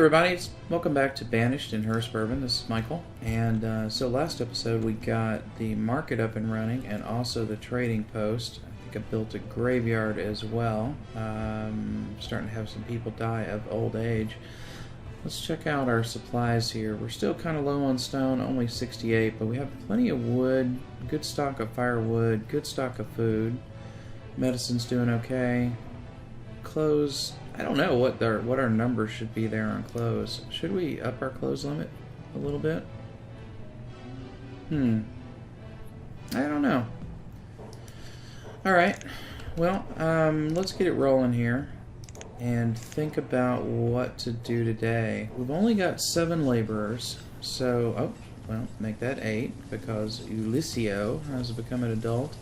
everybody, welcome back to Banished in Hearst Bourbon. This is Michael, and so last episode we got the market up and running and also the trading post. I think I built a graveyard as well. Starting to have some people die of old age. Let's check out our supplies here. We're still kind of low on stone, only 68, but we have plenty of wood, good stock of firewood, good stock of food. Medicine's doing okay. Clothes, I don't know what our numbers should be there on clothes. Should we up our clothes limit a little bit? I don't know. Alright, well, let's get it rolling here and think about what to do today. We've only got 7 laborers, so, make that 8 because Ulysio has become an adult.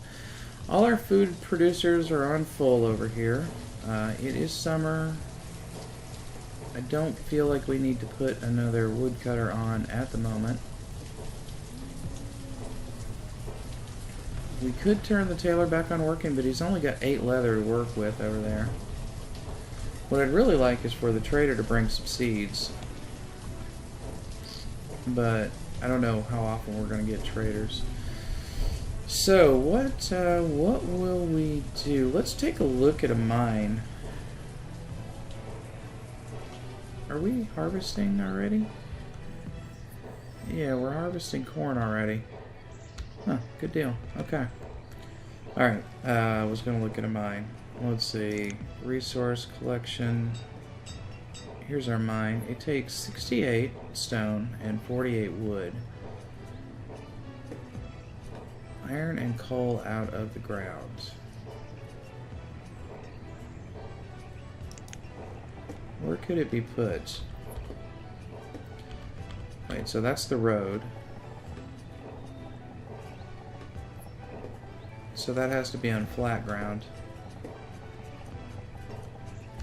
All our food producers are on full over here. It is summer. I don't feel like we need to put another woodcutter on at the moment. We could turn the tailor back on working, but he's only got 8 leather to work with over there. What I'd really like is for the trader to bring some seeds. But I don't know how often we're going to get traders. So, what will we do? Let's take a look at a mine. Are we harvesting already? Yeah, we're harvesting corn already. Huh, good deal. Okay. Alright, I was going to look at a mine. Let's see. Resource collection. Here's our mine. It takes 68 stone and 48 wood. Iron and coal out of the ground. Where could it be put? Wait, so that's the road. So that has to be on flat ground.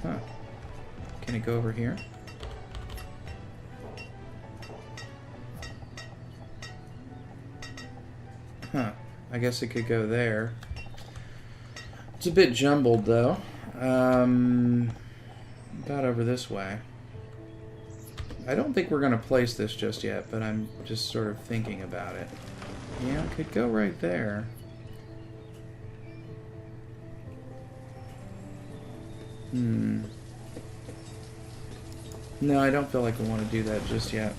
Huh. Can it go over here? Huh. I guess it could go there. It's a bit jumbled, though. About over this way. I don't think we're going to place this just yet, but I'm just sort of thinking about it. Yeah, it could go right there. No, I don't feel like I want to do that just yet.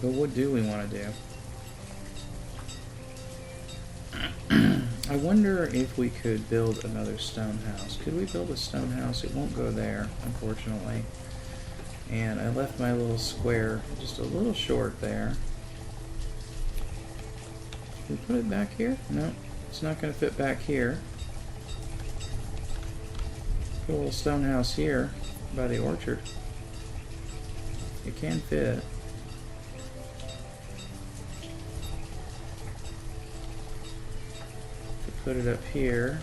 But what do we want to do? I wonder if we could build another stone house. Could we build a stone house? It won't go there, unfortunately. And I left my little square just a little short there. Can we put it back here? No, it's not going to fit back here. Put a little stone house here by the orchard. It can fit. Put it up here.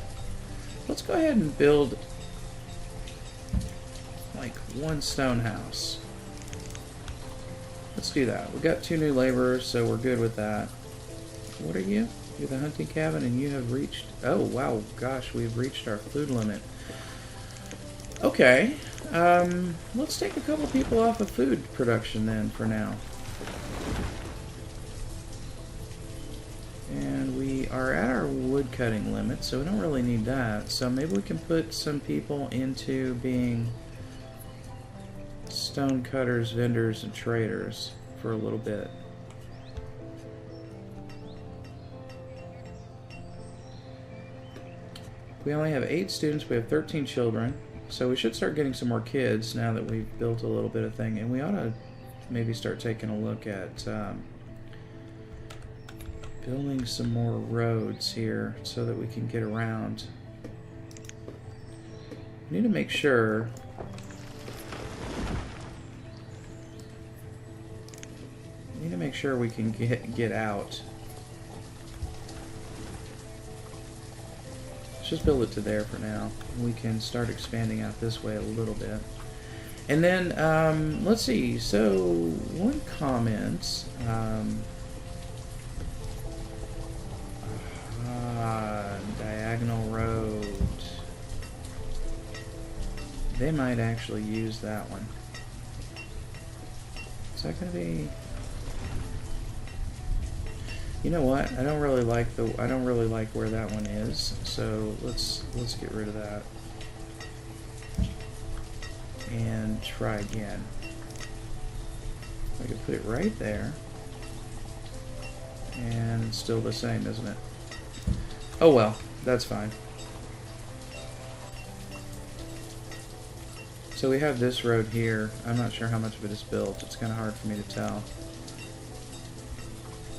Let's go ahead and build like one stone house. Let's do that. We've got 2 new laborers, so we're good with that. What are you? You're the hunting cabin and you have reached... Oh, wow. Gosh, we've reached our food limit. Okay. Let's take a couple people off of food production then for now. And we are at our wood cutting limit, so we don't really need that. So maybe we can put some people into being stone cutters, vendors, and traders for a little bit. We only have 8 students, we have 13 children, so we should start getting some more kids now that we've built a little bit of thing. And we ought to maybe start taking a look at building some more roads here so that we can get around. We need to make sure we can get out. Let's just build it to there for now. We can start expanding out this way a little bit. And then let's see. So one comment. Diagonal road. They might actually use that one. Is that gonna be... You know what? I don't really like where that one is. So let's get rid of that. And try again. I can put it right there. And it's still the same, isn't it? Oh well, that's fine. So we have this road here. I'm not sure how much of it is built. It's kind of hard for me to tell.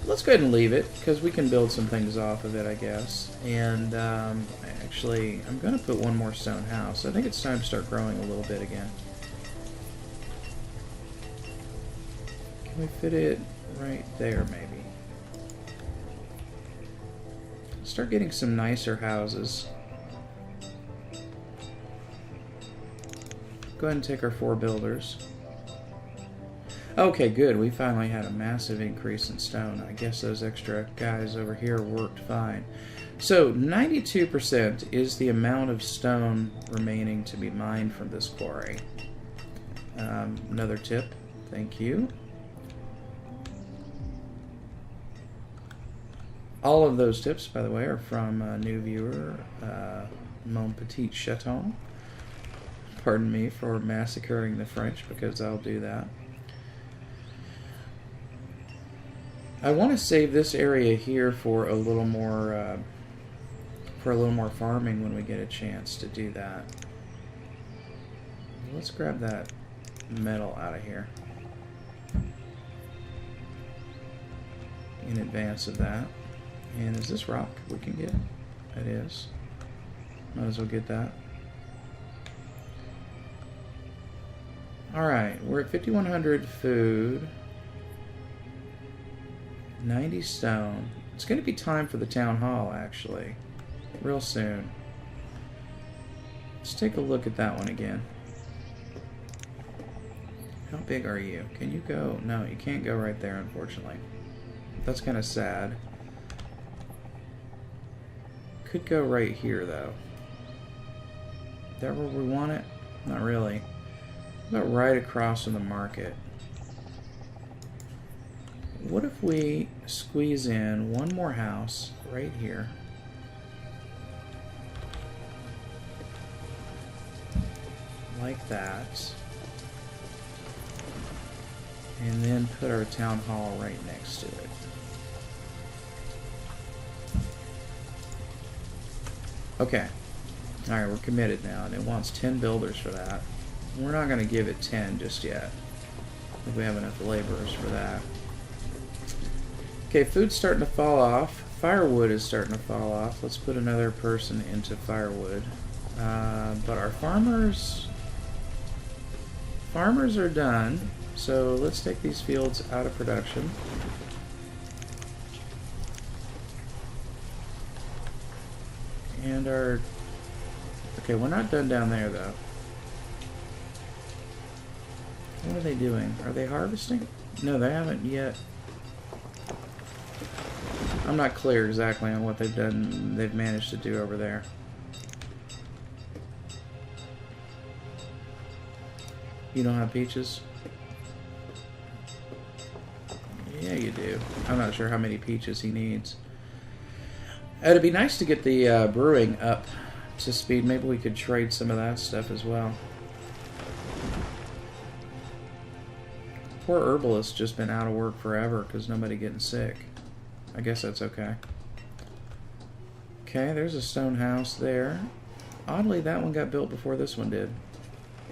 Let's go ahead and leave it, because we can build some things off of it, I guess. And actually, I'm going to put one more stone house. I think it's time to start growing a little bit again. Can we fit it right there, maybe? Start getting some nicer houses. Go ahead and take our 4 builders. Okay, good. We finally had a massive increase in stone. I guess those extra guys over here worked fine. So 92% is the amount of stone remaining to be mined from this quarry. Another tip. Thank you. All of those tips, by the way, are from a new viewer, Mon Petit Chaton. Pardon me for massacring the French, because I'll do that. I want to save this area here for a little more farming when we get a chance to do that. Let's grab that metal out of here in advance of that. And is this rock we can get? It is. Might as well get that. Alright, we're at 5,100 food. 90 stone. It's going to be time for the town hall, actually. Real soon. Let's take a look at that one again. How big are you? Can you go? No, you can't go right there, unfortunately. That's kind of sad. Could go right here, though. Is that where we want it? Not really. About right across from the market. What if we squeeze in one more house right here? Like that. And then put our town hall right next to it. Okay. Alright, we're committed now, and it wants 10 builders for that. We're not going to give it 10 just yet. I think we have enough laborers for that. Okay, food's starting to fall off. Firewood is starting to fall off. Let's put another person into firewood. But our farmers are done. So let's take these fields out of production. And our... Okay, we're not done down there, though. What are they doing? Are they harvesting? No, they haven't yet. I'm not clear exactly on what they've done. They've managed to do over there. You don't have peaches? Yeah, you do. I'm not sure how many peaches he needs. It'd be nice to get the brewing up to speed. Maybe we could trade some of that stuff as well. Poor herbalist's just been out of work forever because nobody getting sick. I guess that's okay. Okay, there's a stone house there. Oddly, that one got built before this one did.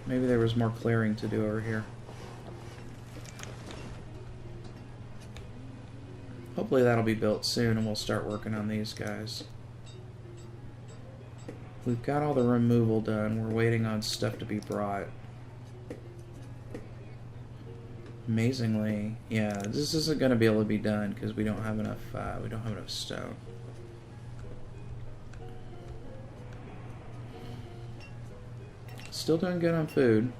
Maybe there was more clearing to do over here. Hopefully that'll be built soon and we'll start working on these guys. We've got all the removal done. We're waiting on stuff to be brought. Amazingly, yeah, this isn't going to be able to be done because we don't have enough. We don't have enough stone. Still doing good on food.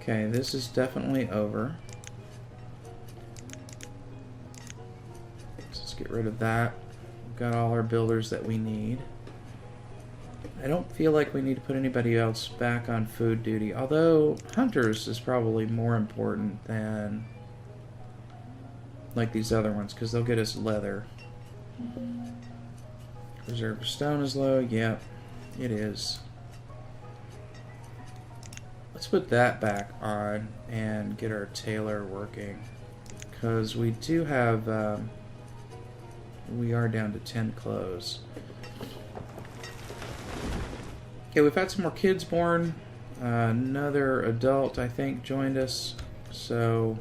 Okay, this is definitely over. So let's get rid of that. We've got all our builders that we need. I don't feel like we need to put anybody else back on food duty, although hunters is probably more important than like these other ones, because they'll get us leather. Reserve of stone is low. Yep, it is. Let's put that back on and get our tailor working, because we do have we are down to 10 clothes. Okay, we've had some more kids born. Another adult, I think, joined us. So,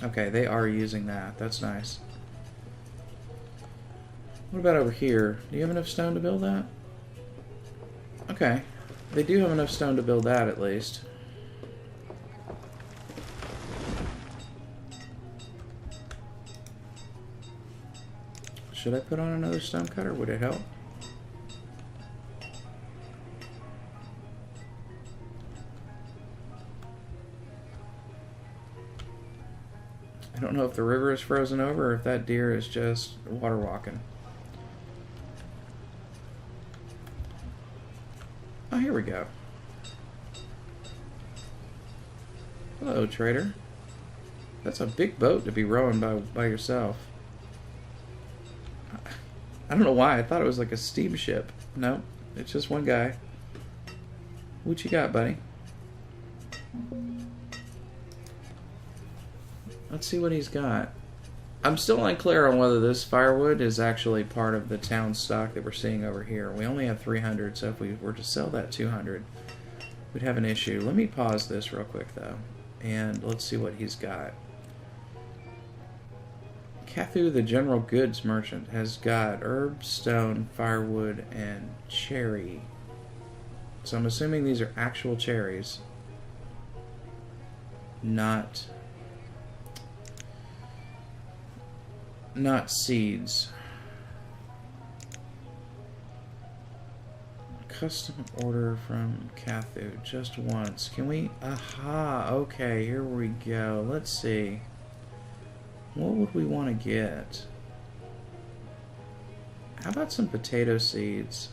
okay, they are using that. That's nice. What about over here? Do you have enough stone to build that? Okay, they do have enough stone to build that at least. Should I put on another stone cutter? Would it help? I don't know if the river is frozen over or if that deer is just water walking. Oh, here we go. Hello, trader. That's a big boat to be rowing by yourself. I don't know why. I thought it was like a steamship. No, it's just one guy. What you got, buddy? Let's see what he's got. I'm still unclear on whether this firewood is actually part of the town stock that we're seeing over here. We only have 300, so if we were to sell that 200, we'd have an issue. Let me pause this real quick, though, and let's see what he's got. Cathu, the general goods merchant, has got herb, stone, firewood, and cherry. So I'm assuming these are actual cherries, not seeds. Custom order from Cathu, just once. Can we? Aha, okay, here we go. Let's see. What would we want to get? How about some potato seeds?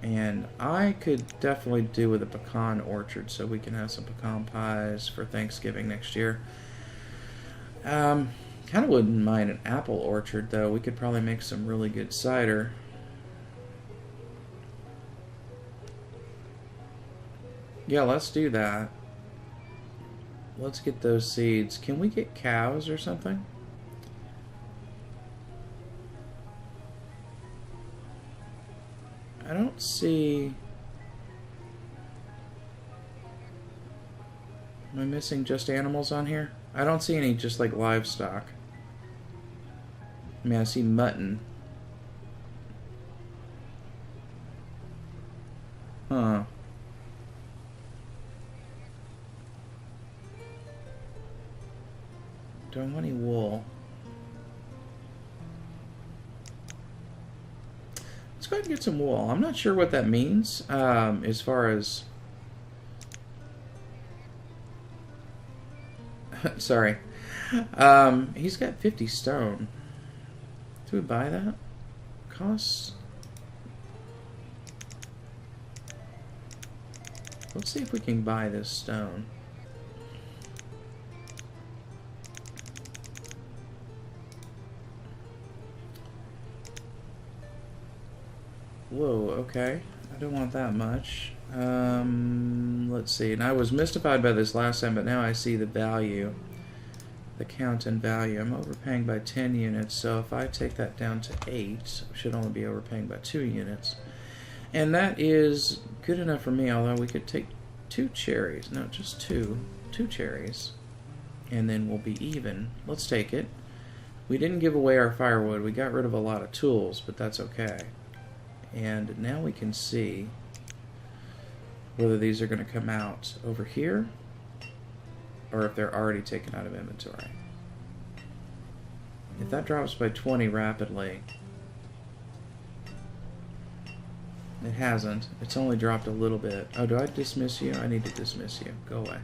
And I could definitely do with a pecan orchard, so we can have some pecan pies for Thanksgiving next year. Kind of wouldn't mind an apple orchard, though. We could probably make some really good cider. Yeah, let's do that. Let's get those seeds. Can we get cows or something? I don't see... Am I missing just animals on here? I don't see any just like livestock. I mean, I see mutton. Huh. Don't want any wool. Let's go ahead and get some wool. I'm not sure what that means as far as... Sorry. He's got 50 stone. Do we buy that? Costs? Let's see if we can buy this stone. Whoa, okay. I don't want that much. Let's see. And I was mystified by this last time, but now I see the value. The count and value. I'm overpaying by 10 units, so if I take that down to 8, I should only be overpaying by 2 units. And that is good enough for me, although we could take 2 cherries. No, just 2. 2 cherries. And then we'll be even. Let's take it. We didn't give away our firewood. We got rid of a lot of tools, but that's okay. And now we can see whether these are going to come out over here or if they're already taken out of inventory. If that drops by 20 rapidly, it hasn't. It's only dropped a little bit. Oh, do I dismiss you? I need to dismiss you. Go away.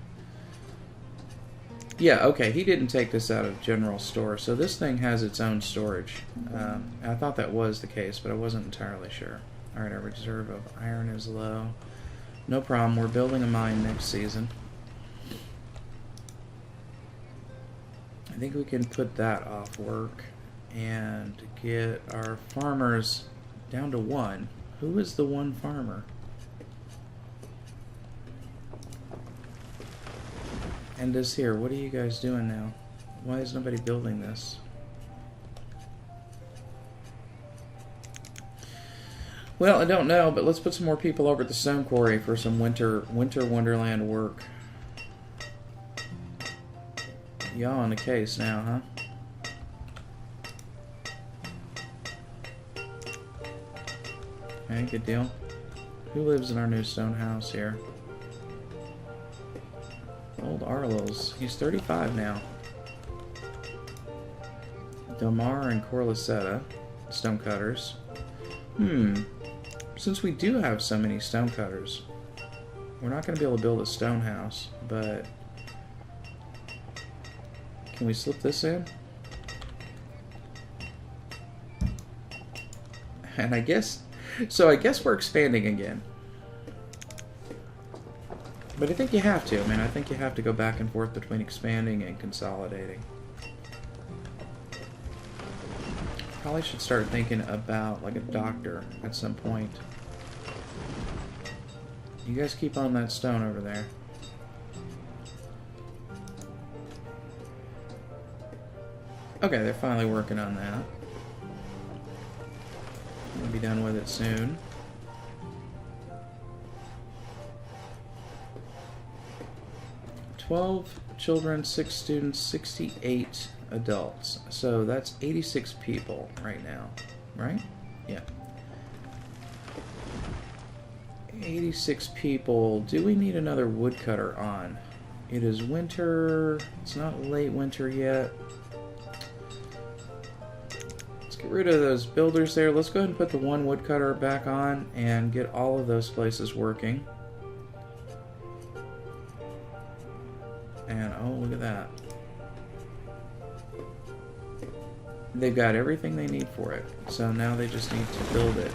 Yeah, okay, he didn't take this out of general store, so this thing has its own storage. I thought that was the case, but I wasn't entirely sure. Alright, our reserve of iron is low. No problem, we're building a mine next season. I think we can put that off work and get our farmers down to 1. Who is the one farmer? And this here, what are you guys doing now? Why is nobody building this? Well, I don't know, but let's put some more people over at the stone quarry for some winter wonderland work. Y'all on the case now, huh? Okay, good deal. Who lives in our new stone house here? Old Arlo's. He's 35 now. Domar and Corlicetta, stonecutters. Since we do have so many stonecutters, we're not going to be able to build a stone house, but can we slip this in? And I guess we're expanding again. But I think you have to. I mean, I think you have to go back and forth between expanding and consolidating. Probably should start thinking about, like, a doctor at some point. You guys keep on that stone over there. Okay, they're finally working on that. We'll be done with it soon. 12 children, 6 students, 68 adults. So that's 86 people right now, right? Yeah. 86 people. Do we need another woodcutter on? It is winter. It's not late winter yet. Let's get rid of those builders there. Let's go ahead and put the one woodcutter back on and get all of those places working. And oh, look at that. They've got everything they need for it. So now they just need to build it.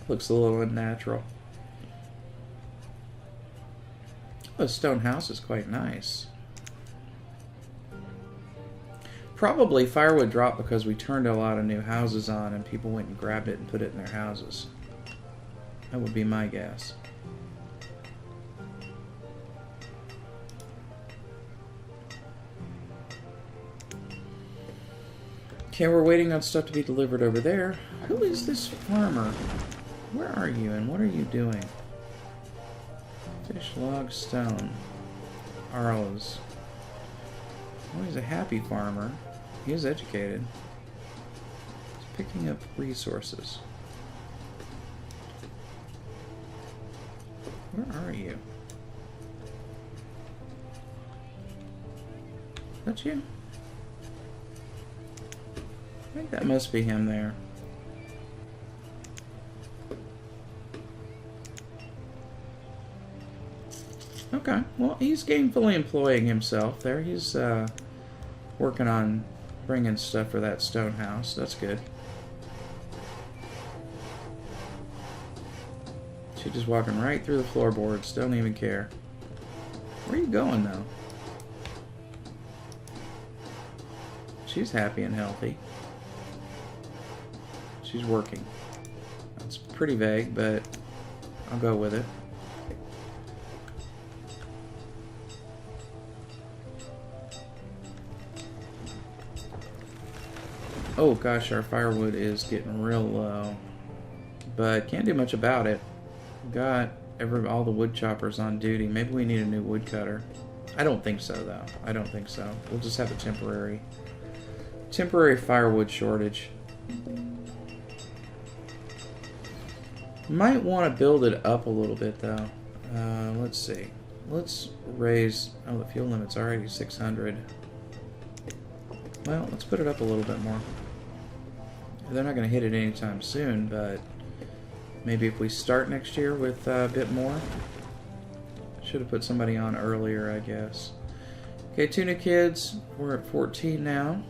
Looks a little unnatural. The stone house is quite nice. Probably firewood dropped because we turned a lot of new houses on and people went and grabbed it and put it in their houses. That would be my guess. Okay, we're waiting on stuff to be delivered over there. Who is this farmer? Where are you and what are you doing? Fish, log, stone. Arlo's. Well, he's a happy farmer. He is educated. He's picking up resources. Where are you? Is that you? I think that must be him there. Okay, well, he's gainfully employing himself there. He's working on bringing stuff for that stone house. That's good. She's just walking right through the floorboards. Don't even care. Where are you going, though? She's happy and healthy. She's working. That's pretty vague, but I'll go with it. Oh gosh, our firewood is getting real low, but can't do much about it. We've got all the wood choppers on duty. Maybe we need a new wood cutter. I don't think so, though. I don't think so. We'll just have a temporary firewood shortage. Might want to build it up a little bit, though. Let's see. Let's raise... Oh, the fuel limit's already 600. Well, let's put it up a little bit more. They're not going to hit it anytime soon, but maybe if we start next year with a bit more, Should have put somebody on earlier, I guess. Okay, Tuna Kids, we're at 14 now.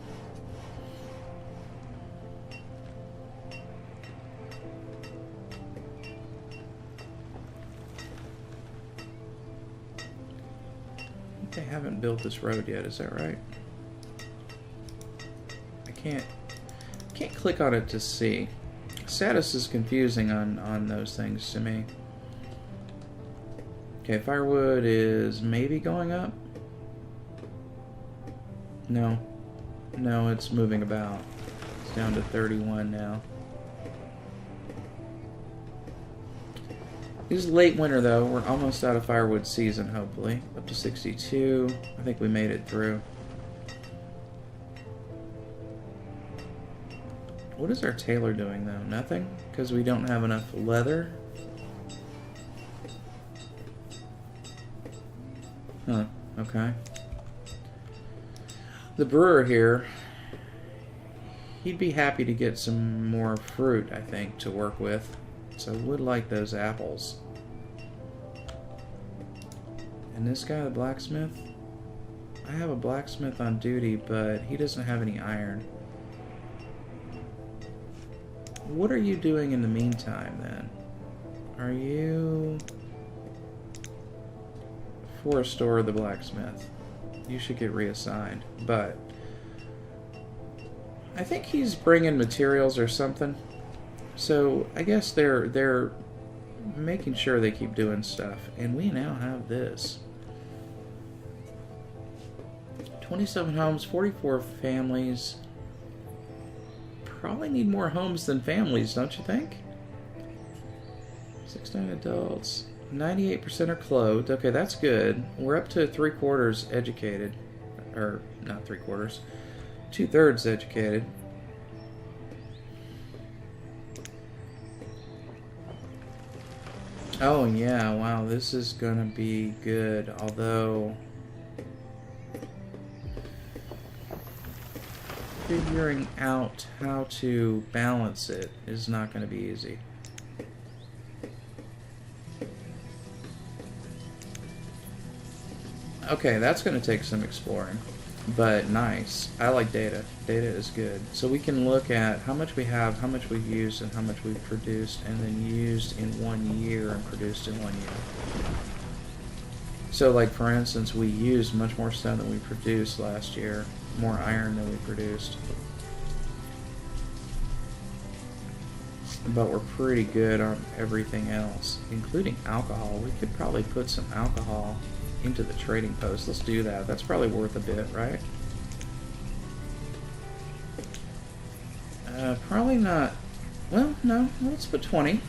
They haven't built this road yet, is that right? I can't click on it to see. Status is confusing on those things to me. Okay, firewood is maybe going up. No, it's moving about. It's down to 31 now. This is late winter though. We're almost out of firewood season, hopefully. Up to 62. I think we made it through. What is our tailor doing though? Nothing? Because we don't have enough leather? Huh, okay. The brewer here, he'd be happy to get some more fruit, I think, to work with. So I would like those apples. And this guy, the blacksmith, I have a blacksmith on duty, but he doesn't have any iron. What are you doing in the meantime, then? Are you... Forester or the blacksmith? You should get reassigned, but... I think he's bringing materials or something. So, I guess they're making sure they keep doing stuff. And we now have this. 27 homes, 44 families. Probably need more homes than families, don't you think? 69 adults. 98% are clothed. Okay, that's good. We're up to 3/4 educated. Or, not 3/4. 2/3 educated. Oh, yeah, wow, this is gonna be good. Although... figuring out how to balance it is not going to be easy. Okay, that's going to take some exploring, but nice. I like data. Data is good. So we can look at how much we have, how much we've used, and how much we've produced, and then used in 1 year and produced in 1 year. So like for instance, we used much more stone than we produced last year. More iron than we produced. But we're pretty good on everything else, including alcohol. We could probably put some alcohol into the trading post. Let's do that. That's probably worth a bit, right? Probably not. Well, no. Let's put 20. We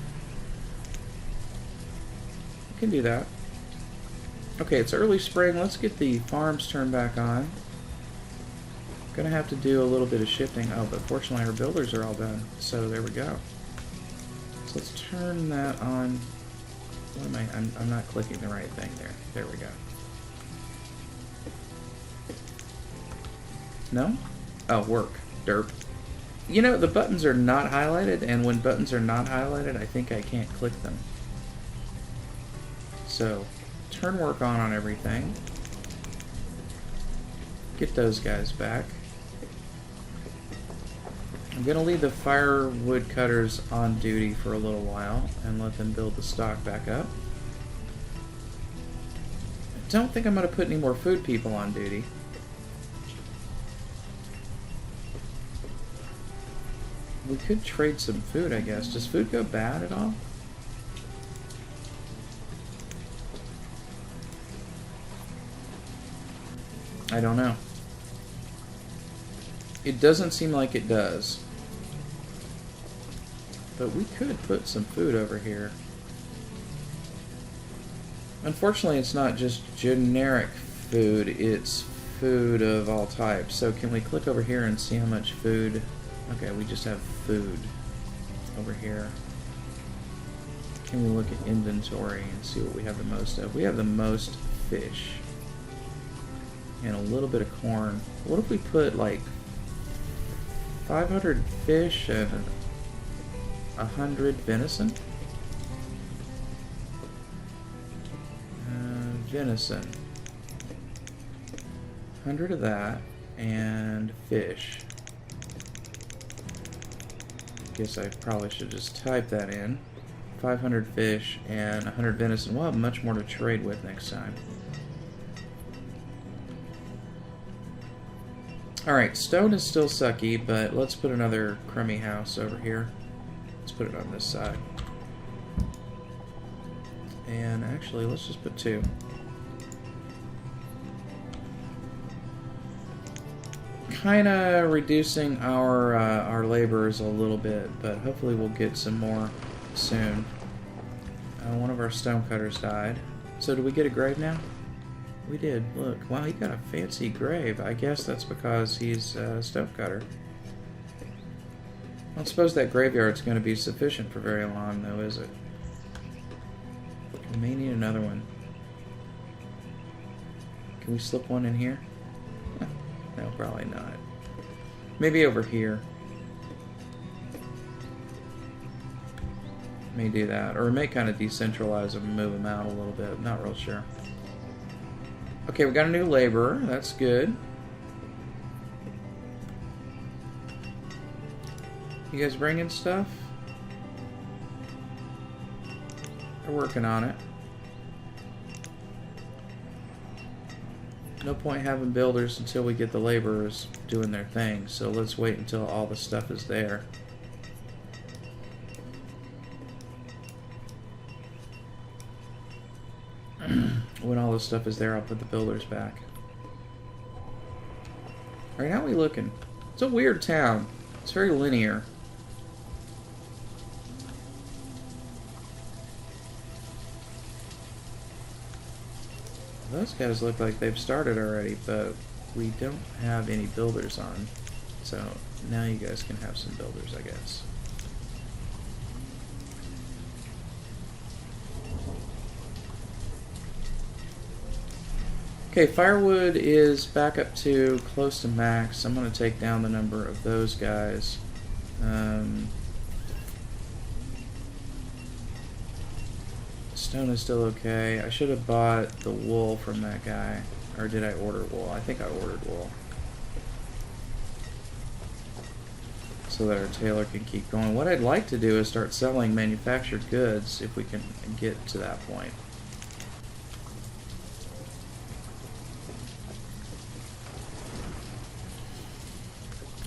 can do that. Okay, it's early spring. Let's get the farms turned back on. Gonna have to do a little bit of shifting. Oh, but fortunately our builders are all done. So there we go. So let's turn that on. What am I? I'm not clicking the right thing there. There we go. No? Oh, work. Derp. You know, the buttons are not highlighted, and when buttons are not highlighted, I think I can't click them. So, turn work on everything. Get those guys back. I'm going to leave the firewood cutters on duty for a little while and let them build the stock back up. I don't think I'm going to put any more food people on duty. We could trade some food, I guess. Does food go bad at all? I don't know. It doesn't seem like it does. But we could put some food over here. Unfortunately, it's not just generic food, it's food of all types. So can we click over here and see how much food? Okay, we just have food over here. Can we look at inventory and see what we have the most of? We have the most fish. And a little bit of corn. What if we put like 500 fish and 100 venison? venison. 100 of that, and fish. Guess I probably should just type that in. 500 fish and 100 venison. We'll have much more to trade with next time. Alright, stone is still sucky, but let's put another crummy house over here. Let's put it on this side. And actually, let's just put 2. Kinda reducing our laborers a little bit, but hopefully we'll get some more soon. One of our stonecutters died. So did we get a grave now? We did. Look. Wow, he got a fancy grave. I guess that's because he's a stonecutter. I don't suppose that graveyard's going to be sufficient for very long, though, is it? We may need another one. Can we slip one in here? No, probably not. Maybe over here. May do that. Or we may kind of decentralize them and move them out a little bit. Not real sure. Okay, we got a new laborer. That's good. You guys bringing stuff? They're working on it. No point having builders until we get the laborers doing their thing. So let's wait until all the stuff is there. When all this stuff is there, I'll put the builders back. Alright, how are we looking? It's a weird town. It's very linear. Those guys look like they've started already, but we don't have any builders on. So now you guys can have some builders, I guess. Okay, firewood is back up to close to max. I'm going to take down the number of those guys. Stone is still okay. I should have bought the wool from that guy. Or did I order wool? I think I ordered wool. So that our tailor can keep going. What I'd like to do is start selling manufactured goods if we can get to that point.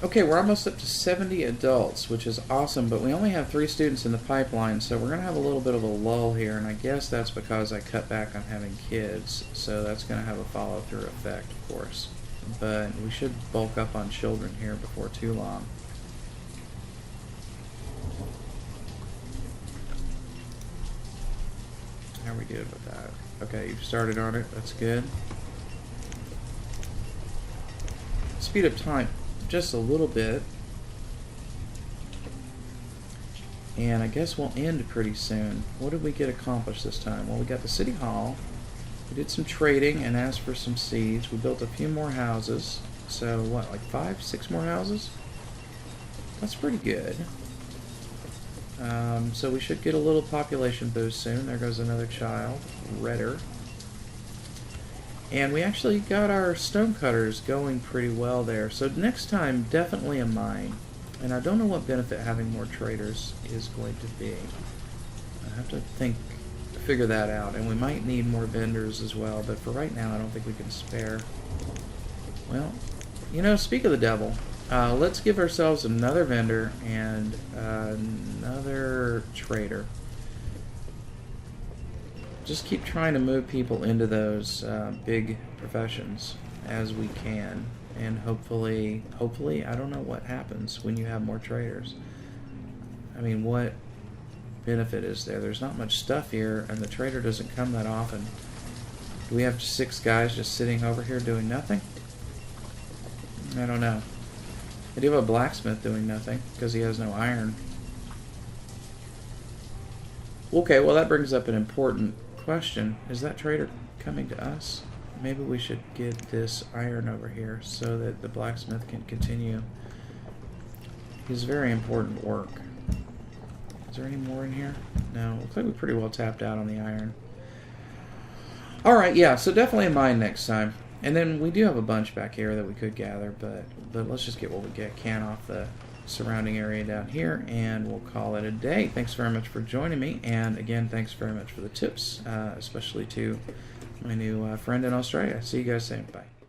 Okay, we're almost up to 70 adults, which is awesome, but we only have 3 students in the pipeline, so we're going to have a little bit of a lull here, and I guess that's because I cut back on having kids, so that's going to have a follow-through effect, of course. But we should bulk up on children here before too long. How are we doing with that? Okay, you've started on it, that's good. Speed up time just a little bit, and I guess we'll end pretty soon. What did we get accomplished this time? Well, we got the city hall, we did some trading and asked for some seeds, we built a few more houses, so what, like 5, 6 more houses? That's pretty good. So we should get a little population boost soon. There goes another child, Redder. And we actually got our stonecutters going pretty well there. So next time, definitely a mine. And I don't know what benefit having more traders is going to be. I have to figure that out. And we might need more vendors as well. But for right now, I don't think we can spare. Well, you know, speak of the devil. Let's give ourselves another vendor and another trader. Just keep trying to move people into those big professions as we can, and hopefully, I don't know what happens when you have more traders. I mean, what benefit is there? There's not much stuff here, and the trader doesn't come that often. Do we have 6 guys just sitting over here doing nothing? I don't know. I do have a blacksmith doing nothing because he has no iron. Okay, well that brings up an important question. Is that trader coming to us? Maybe we should get this iron over here so that the blacksmith can continue his very important work. Is there any more in here? No, looks like we pretty well tapped out on the iron. All right, yeah. So definitely a mine next time. And then we do have a bunch back here that we could gather, but let's just get what we can off the surrounding area down here, and we'll call it a day. Thanks very much for joining me, and again, thanks very much for the tips, especially to my new friend in Australia. See you guys soon. Bye.